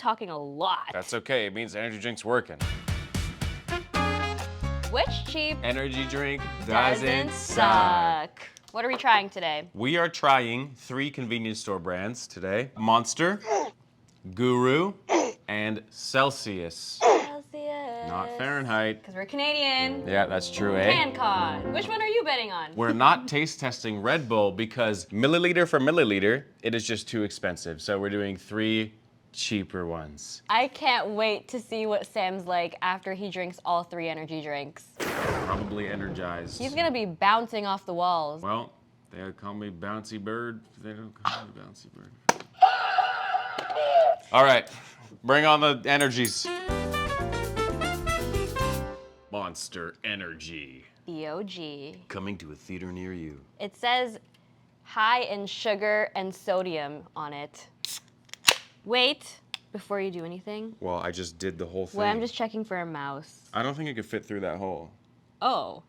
talking a lot. That's okay, it means the energy drink's working. Which cheap Energy drink doesn't suck? What are we trying today? We are trying 3 convenience store brands today. Monster, Guru, and Celsius. Celsius. Not Fahrenheit. Because we're Canadian. Yeah, that's true, eh? CanCon. Which one are you betting on? We're not taste testing Red Bull because milliliter for milliliter, it is just too expensive. So we're doing 3 cheaper ones. I can't wait to see what Sam's like after he drinks all 3 energy drinks. Probably energized. He's gonna be bouncing off the walls. Well, they call me Bouncy Bird. They don't call me Bouncy Bird. All right, bring on the energies. Monster Energy. BOG. Coming to a theater near you. It says high in sugar and sodium on it. Wait, before you do anything. Well, I just did the whole thing. Well, I'm just checking for a mouse. I don't think it could fit through that hole. Oh,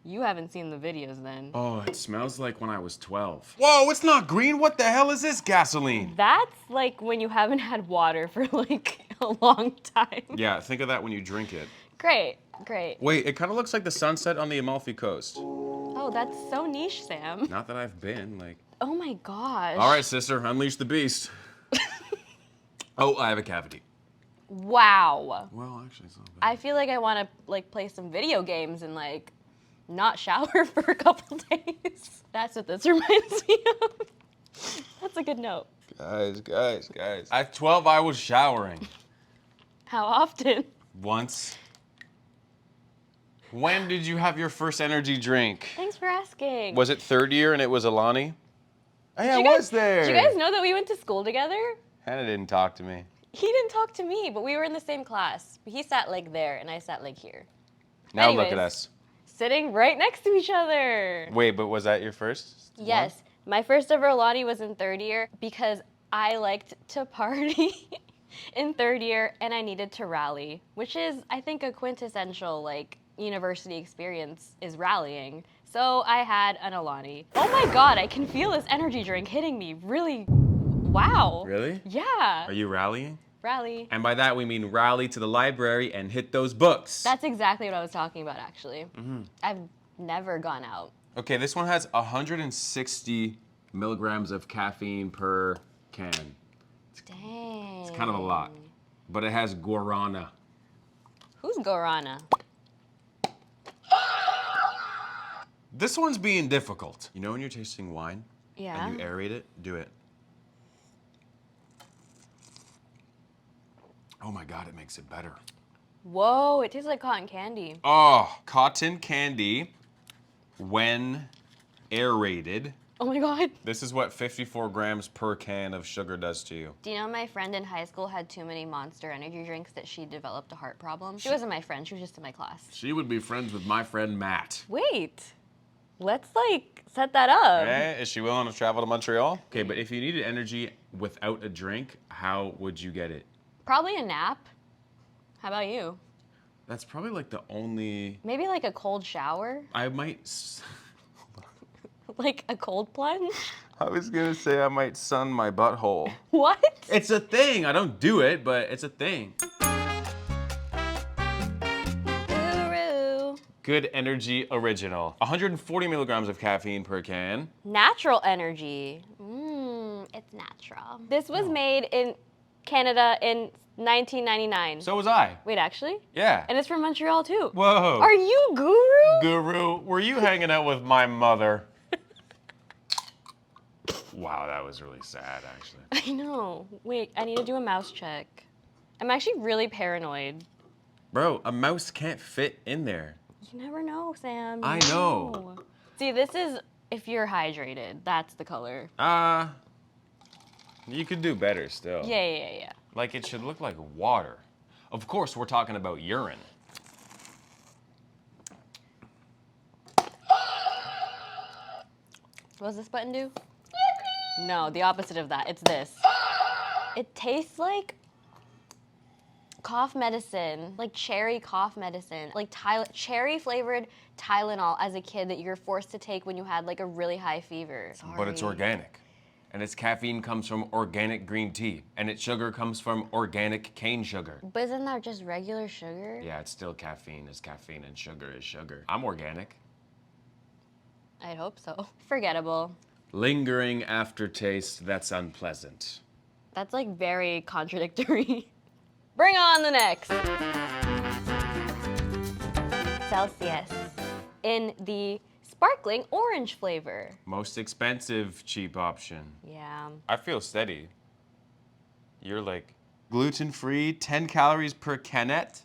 you haven't seen the videos then. Oh, it smells like when I was 12. Whoa, it's not green. What the hell is this gasoline? That's like when you haven't had water for like a long time. Yeah, think of that when you drink it. Great, great. Wait, it kind of looks like the sunset on the Amalfi Coast. Oh, that's so niche, Sam. Not that I've been, like. Oh my gosh. All right, sister, unleash the beast. Oh, I have a cavity. Wow. Well, actually, it's not bad. I feel like I want to like play some video games and like not shower for a couple days. That's what this reminds me of. That's a good note. Guys. At 12, I was showering. How often? Once. When did you have your first energy drink? Thanks for asking. Was it 3rd year and it was Alani? Hey, I Did you was there. Did you guys know that we went to school together? Hannah didn't talk to me. He didn't talk to me, but we were in the same class. He sat like there and I sat like here. Now Anyways, look at us. Sitting right next to each other. Wait, but was that your first? Yes. one? My first ever Alani was in 3rd year because I liked to party in 3rd year and I needed to rally, which is, I think, a quintessential like university experience is rallying. So I had an Alani. Oh my God, I can feel this energy drink hitting me really, wow. Really? Yeah. Are you rallying? Rally. And by that we mean rally to the library and hit those books. That's exactly what I was talking about, actually. I've never gone out. Okay, this one has 160 milligrams of caffeine per can. Dang. It's kind of a lot. But it has guarana. Who's Guarana? This one's being difficult. You know when you're tasting wine Yeah. and you aerate it? Do it. Oh my God, it makes it better. Whoa, it tastes like cotton candy. Oh, cotton candy when aerated. Oh my God. This is what 54 grams per can of sugar does to you. Do you know my friend in high school had too many Monster energy drinks that she developed a heart problem? She wasn't my friend, she was just in my class. She would be friends with my friend Matt. Wait, let's like set that up. Okay, is she willing to travel to Montreal? Okay, but if you needed energy without a drink, how would you get it? Probably a nap. How about you? That's probably like the only. Maybe like a cold shower? I might. Like a cold plunge? I was gonna say I might sun my butthole. What? It's a thing. I don't do it, but it's a thing. Guru. Good Energy Original. 140 milligrams of caffeine per can. Natural energy. It's natural. This was made in Canada in 1999. So was I. Wait, actually? Yeah. And it's from Montreal too. Whoa. Are you Guru? Guru, were you hanging out with my mother? Wow, that was really sad, actually. I know. Wait, I need to do a mouse check. I'm actually really paranoid. Bro, a mouse can't fit in there. You never know, Sam. You I never know. See, this is if you're hydrated. That's the color. You could do better still. Yeah. Like it should look like water. Of course, we're talking about urine. What does this button do? No, the opposite of that. It's this. It tastes like cough medicine, like cherry cough medicine, like cherry flavored Tylenol as a kid that you're forced to take when you had like a really high fever. Sorry. But it's organic. And its caffeine comes from organic green tea. And its sugar comes from organic cane sugar. But isn't that just regular sugar? Yeah, it's still caffeine is caffeine and sugar is sugar. I'm organic. I'd hope so. Forgettable. Lingering aftertaste that's unpleasant. That's like very contradictory. Bring on the next. Celsius in the sparkling orange flavor. Most expensive cheap option. Yeah. I feel steady. You're like gluten-free, 10 calories per canette.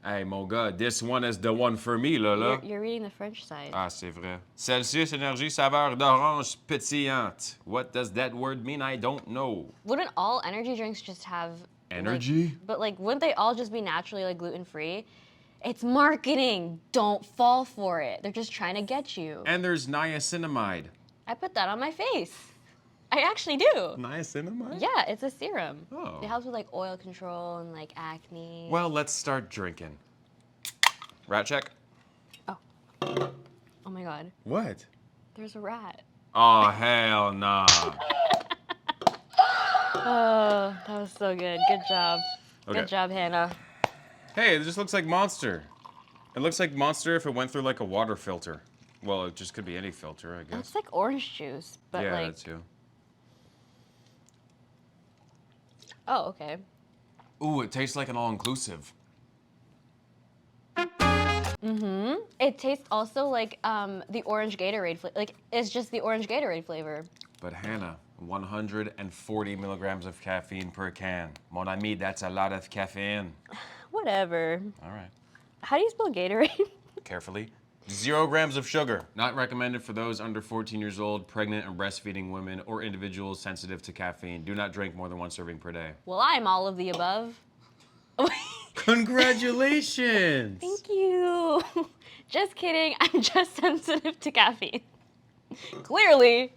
Hey, mon gars, this one is the one for me, Lola. You're reading the French side. Ah, c'est vrai. Celsius énergie saveur d'orange pétillante. What does that word mean? I don't know. Wouldn't all energy drinks just have Energy? But like, wouldn't they all just be naturally like gluten-free? It's marketing. Don't fall for it. They're just trying to get you. And there's niacinamide. I put that on my face. I actually do. Niacinamide? Yeah, it's a serum. Oh. It helps with like oil control and like acne. Well, let's start drinking. Rat check. Oh my God. What? There's a rat. Oh, hell nah. Oh, that was so good. Good job. Okay. Good job, Hannah. Hey, it just looks like Monster. It looks like Monster if it went through like a water filter. Well, it just could be any filter, I guess. It's like orange juice, but yeah, like. that too. Oh, okay. Ooh, it tastes like an all-inclusive. It tastes also like the orange Gatorade flavor. Like it's just the orange Gatorade flavor. But Hannah, 140 milligrams of caffeine per can. Mon ami, that's a lot of caffeine. Whatever. All right. How do you spell Gatorade? Carefully. 0 grams of sugar. Not recommended for those under 14 years old, pregnant and breastfeeding women, or individuals sensitive to caffeine. Do not drink more than 1 serving per day. Well, I'm all of the above. Congratulations! Thank you. Just kidding. I'm just sensitive to caffeine. Clearly.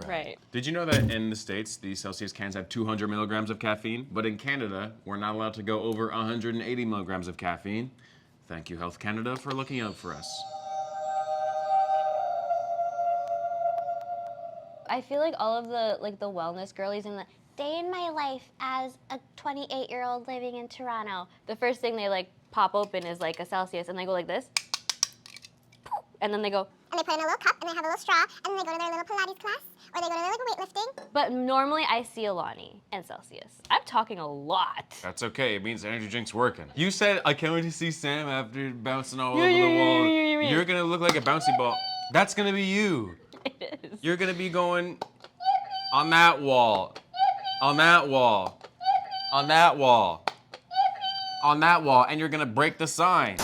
Right. Did you know that in the States, the Celsius cans have 200 milligrams of caffeine? But in Canada, we're not allowed to go over 180 milligrams of caffeine. Thank you, Health Canada, for looking out for us. I feel like all of the the wellness girlies in the day in my life as a 28-year-old living in Toronto. The first thing they like pop open is like a Celsius and they go like this. And then they go. And they put it in a little cup and they have a little straw and then they go to their little Pilates class or they go to their like weightlifting. But normally I see Alani and Celsius. I'm talking a lot. That's okay. It means the energy drink's working. You said, I can't wait to see Sam after bouncing all over the wall. You're going to look like a bouncy ball. That's going to be you. It is. You're going to be going on that wall, on that wall, on that wall, on that wall, and you're going to break the sign.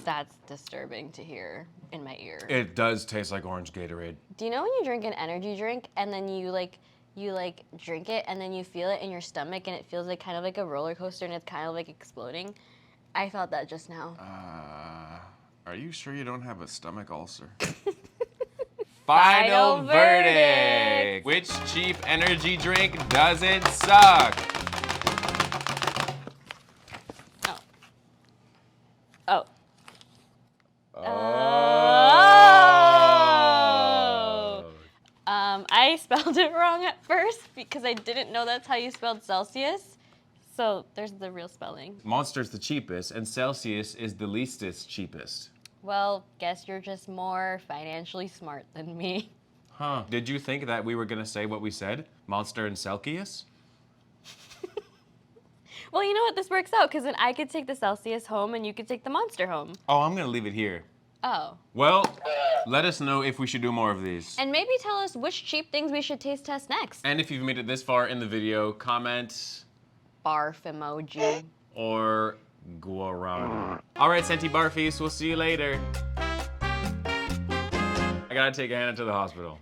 That's disturbing to hear in my ear. It does taste like orange Gatorade. Do you know when you drink an energy drink and then you drink it and then you feel it in your stomach and it feels like kind of like a roller coaster and it's kind of like exploding? I felt that just now. Are you sure you don't have a stomach ulcer? Final verdict. Which cheap energy drink doesn't suck? Oh. I spelled it wrong at first because I didn't know that's how you spelled Celsius. So there's the real spelling. Monster's the cheapest, and Celsius is the leastest cheapest. Well, guess you're just more financially smart than me. Huh. Did you think that we were gonna say what we said? Monster and Celsius? Well, you know what? This works out because then I could take the Celsius home and you could take the Monster home. Oh, I'm gonna leave it here. Oh. Well, let us know if we should do more of these. And maybe tell us which cheap things we should taste test next. And if you've made it this far in the video, comment Barf emoji. or guarana. All right, Senti Barfies, we'll see you later. I gotta take Hannah to the hospital.